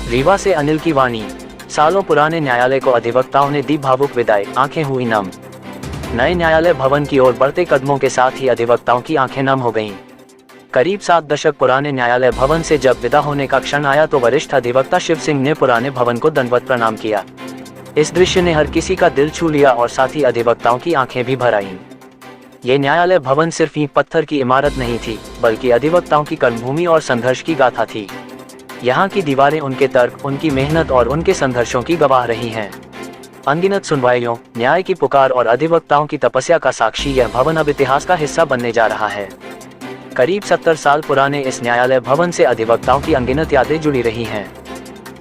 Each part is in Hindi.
रीवा से अनिल की वाणी। सालों पुराने न्यायालय को अधिवक्ताओं ने दी भावुक विदाई, आंखें हुई नम। नए न्यायालय भवन की ओर बढ़ते कदमों के साथ ही अधिवक्ताओं की आंखें नम हो गईं। करीब 7 दशक पुराने न्यायालय भवन से जब विदा होने का क्षण आया तो वरिष्ठ अधिवक्ता शिव सिंह ने पुराने भवन को दंडवत प्रणाम किया। इस दृश्य ने हर किसी का दिल छू लिया और साथ ही अधिवक्ताओं की आंखें भी भर आईं। ये न्यायालय भवन सिर्फ ईंट पत्थर की इमारत नहीं थी, बल्कि अधिवक्ताओं की कर्मभूमि और संघर्ष की गाथा थी। यहाँ की दीवारें उनके तर्क, उनकी मेहनत और उनके संघर्षों की गवाह रही हैं। अनगिनत सुनवाइयों, न्याय की पुकार और अधिवक्ताओं की तपस्या का साक्षी यह भवन अब इतिहास का हिस्सा बनने जा रहा है। करीब 70 साल पुराने इस न्यायालय भवन से अधिवक्ताओं की अनगिनत यादें जुड़ी रही हैं।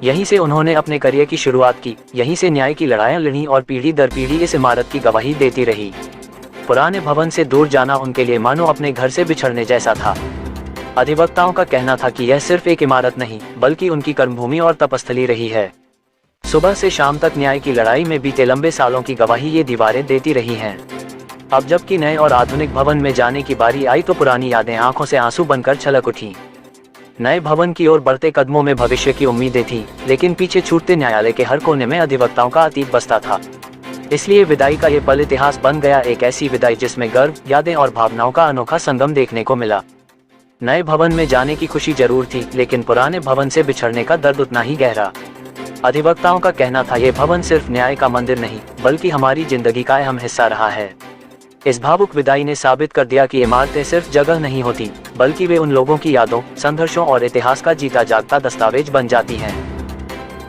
यहीं से उन्होंने अपने करियर की शुरुआत की, यहीं से न्याय की लड़ाइयाँ लड़ी और पीढ़ी दर पीढ़ी इस इमारत की गवाही देती रही। पुराने भवन से दूर जाना उनके लिए मानो अपने घर से बिछड़ने जैसा था। अधिवक्ताओं का कहना था कि यह सिर्फ एक इमारत नहीं, बल्कि उनकी कर्मभूमि और तपस्थली रही है। सुबह से शाम तक न्याय की लड़ाई में बीते लंबे सालों की गवाही ये दीवारें देती रही हैं। अब जबकि नए और आधुनिक भवन में जाने की बारी आई तो पुरानी यादें आंखों से आंसू बनकर छलक उठीं। नए भवन की ओर बढ़ते कदमों में भविष्य की उम्मीदें थीं, लेकिन पीछे छूटते न्यायालय के हर कोने में अधिवक्ताओं का अतीत बसता था। इसलिए विदाई का ये पल इतिहास बन गया, एक ऐसी विदाई जिसमें गर्व, यादें और भावनाओं का अनोखा संगम देखने को मिला। नए भवन में जाने की खुशी जरूर थी, लेकिन पुराने भवन से बिछड़ने का दर्द उतना ही गहरा। अधिवक्ताओं का कहना था, ये भवन सिर्फ न्याय का मंदिर नहीं, बल्कि हमारी जिंदगी का अहम हिस्सा रहा है। इस भावुक विदाई ने साबित कर दिया कि इमारतें सिर्फ जगह नहीं होती, बल्कि वे उन लोगों की यादों, संघर्षों और इतिहास का जीता जागता दस्तावेज बन जाती हैं।